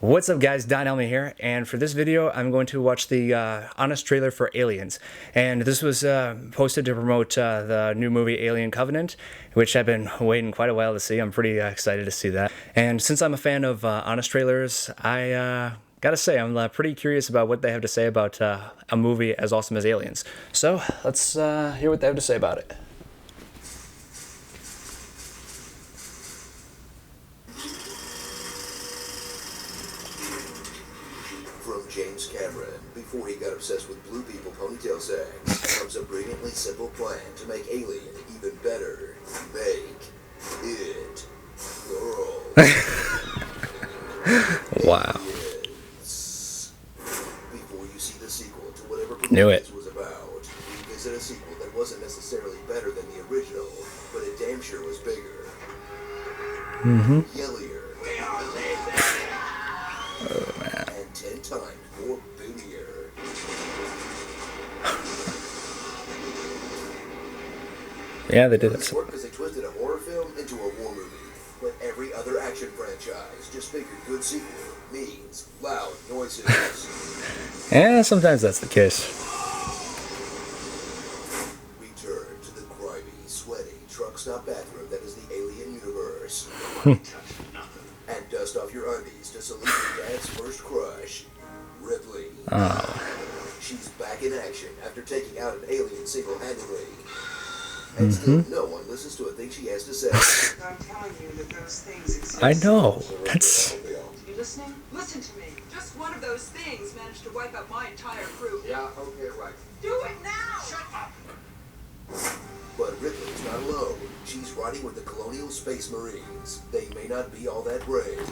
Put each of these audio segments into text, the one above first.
What's up guys, Elmi here, and for this video I'm going to watch the honest trailer for Aliens. And this was posted to promote the new movie Alien Covenant, which I've been waiting quite a while to see. I'm pretty excited to see that. And since I'm a fan of honest trailers, I gotta say I'm pretty curious about what they have to say about a movie as awesome as Aliens. So let's hear what they have to say about it. From James Cameron, before he got obsessed with blue people ponytail sags, comes a brilliantly simple plan to make Alien even better. Make it plural. Wow. Aliens. Before you see the sequel to whatever Knew it. was about, revisit a sequel that wasn't necessarily better than the original, but it damn sure was bigger. Yellier. Oh man. And 10 times more bootier. Yeah, they did it. This worked because they twisted a horror film into a war movie. But every other action franchise just figured good sequel means loud noises. Yeah, sometimes that's the case. Return to the grimy, sweaty, truck stop bathroom that is the Alien universe. And dust off your undies to salute your dad's first crush, Ripley. Oh. She's back in action after taking out an alien single-handedly. And still no one listens to a thing she has to say. I'm telling you that those things exist. I know. That's... You listening? Listen to me. Just one of those things managed to wipe out my entire crew. Yeah, okay, right. Do it now! Shut up! But Ripley's not alone. She's riding with the Colonial Space Marines. They may not be all that brave.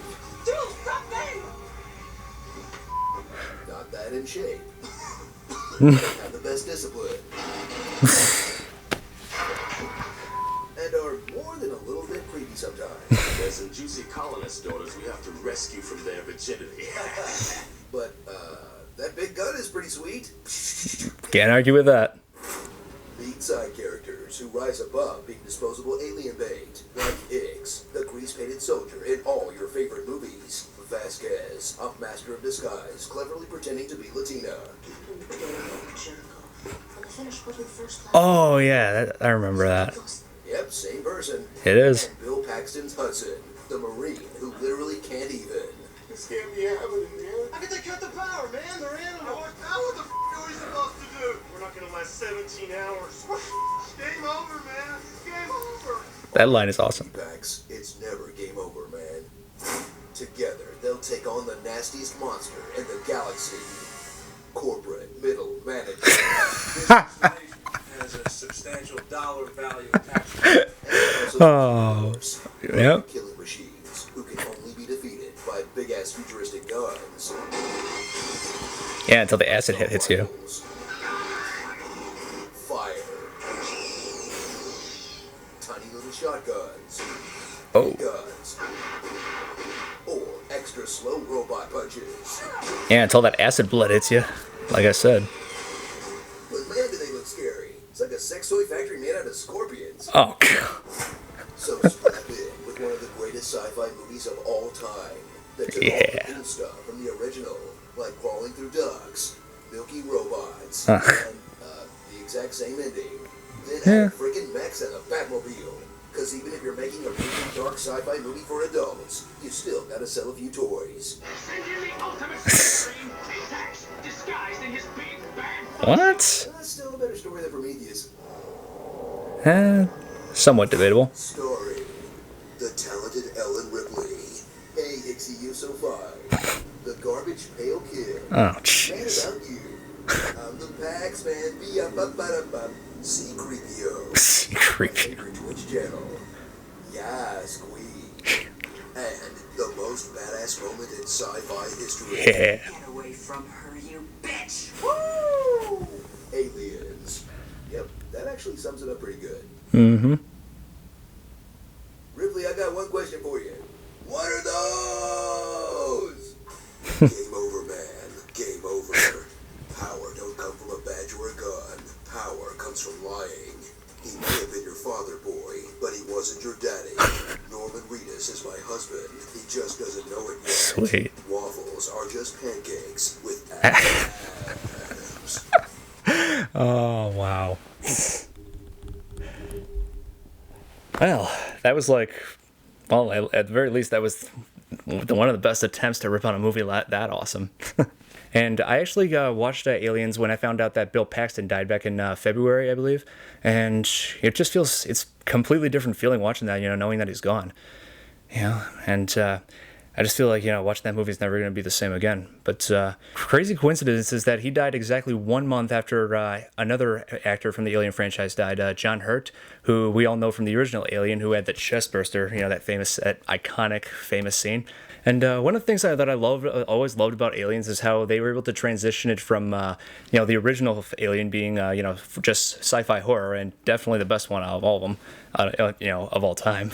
Do something! Not that in shape. Have the best discipline. And are more than a little bit creepy sometimes. There's some juicy colonist daughters we have to rescue from their virginity. But, that big gun is pretty sweet. Can't argue with that. Meet side characters who rise above being disposable alien bait, like Hicks, the grease-painted soldier in all your favorite movies. Vasquez, a master of disguise, cleverly pretending to be Latina. Oh yeah, I remember that. Yep, same person. It is. And Bill Paxton's Hudson, the Marine who literally can't even. This can't be happening, man. How could they cut the power, man? They're animals. Now what the are we supposed to do? We're not gonna last 17 hours. Game over, man. Game over. That line is awesome. Pax, it's never game over, man. Together, they'll take on the nastiest monster in the galaxy. Corporate middle management. Has a substantial dollar value attached. Oh. Yep. Killing machines who can only be defeated by big-ass futuristic guns. Yeah, until the acid hits you. Fire. Tiny little shotguns. Oh. Guns. Or extra slow robot punches. Yeah, until that acid blood hits you. Like I said. But man, do they look scary. It's like a sex toy factory made out of scorpions. Oh god. So strap in with one of the greatest sci-fi movies of all time. That took all the cool stuff from the original, like crawling through ducks, milky robots, and the exact same ending. Then add freaking mechs and a Batmobile. Because even if you're making a really dark sci-fi movie for adults, you still gotta sell a few toys. What? That's still a better story than Prometheus. Somewhat debatable. Story. The talented Ellen Ripley. Hey, Hicksy, you so fine. The garbage pail kid. Oh, Man jeez. about you. I'm the Pax Man. Be-up-up-up-up. C-Creepio. Creepy. Favorite Twitch channel. Yes, Queen. And the most badass moment in sci-fi history. Yeah. Get away from her, you bitch! Woo! Aliens. Yep, that actually sums it up pretty good. Mm-hmm. Ripley, I got one question for you. What are those? Game over, man. Game over. Power don't come from a badge or a gun. Power comes from lying. He may have been your father, boy, but he wasn't your daddy. Norman Reedus is my husband. He just doesn't know it yet. Sweet. Waffle. just pancakes with abs. Oh, wow. Well, that was like, well, at the very least, that was one of the best attempts to rip on a movie that awesome. And I actually watched Aliens when I found out that Bill Paxton died back in February, I believe. And it just feels, it's completely different feeling watching that, knowing that he's gone. And I just feel like, watching that movie is never going to be the same again. But crazy coincidence is that he died exactly 1 month after another actor from the Alien franchise died, John Hurt, who we all know from the original Alien, who had the chest burster, that iconic, famous scene. And one of the things that I always loved about Aliens is how they were able to transition it from, the original Alien being, just sci-fi horror, and definitely the best one out of all of them, of all time,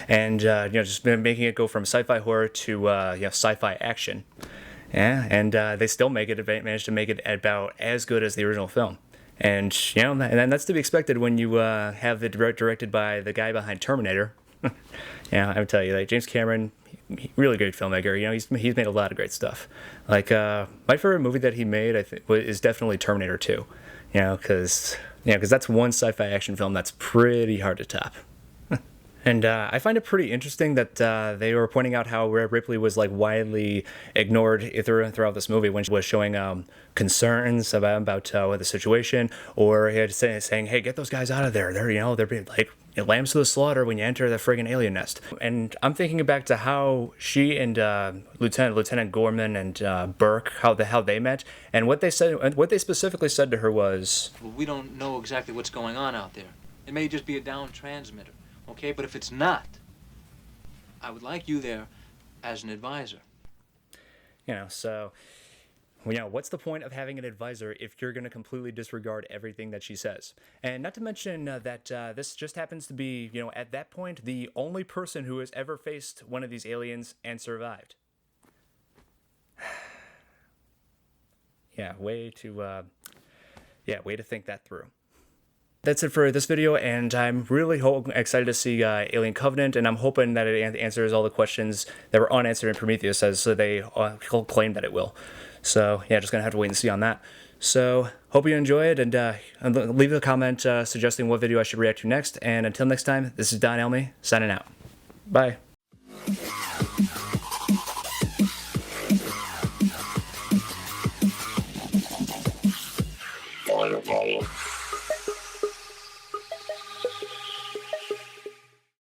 and just making it go from sci-fi horror to sci-fi action. Yeah, and they still managed to make it about as good as the original film. And and that's to be expected when you have it directed by the guy behind Terminator. I would tell you, like, James Cameron, really great filmmaker. He's made a lot of great stuff. Like my favorite movie that he made, I think, is definitely Terminator 2. Because that's one sci-fi action film that's pretty hard to top. And I find it pretty interesting that they were pointing out how Ripley was like widely ignored throughout this movie when she was showing concerns about the situation, or he had saying, "Hey, get those guys out of there. They're being like lambs to the slaughter when you enter the friggin' alien nest." And I'm thinking back to how she and Lieutenant Gorman and Burke, how they met, and what they specifically said to her was, "Well, we don't know exactly what's going on out there. It may just be a down transmitter. Okay, but if it's not, I would like you there as an advisor." So, what's the point of having an advisor if you're going to completely disregard everything that she says? And not to mention that this just happens to be, at that point, the only person who has ever faced one of these aliens and survived. Way to think that through. That's it for this video, and I'm really excited to see Alien Covenant, and I'm hoping that it answers all the questions that were unanswered in Prometheus, as they claim that it will. So, just going to have to wait and see on that. So, hope you enjoy it, and leave a comment suggesting what video I should react to next, and until next time, this is Don Elmi, signing out. Bye.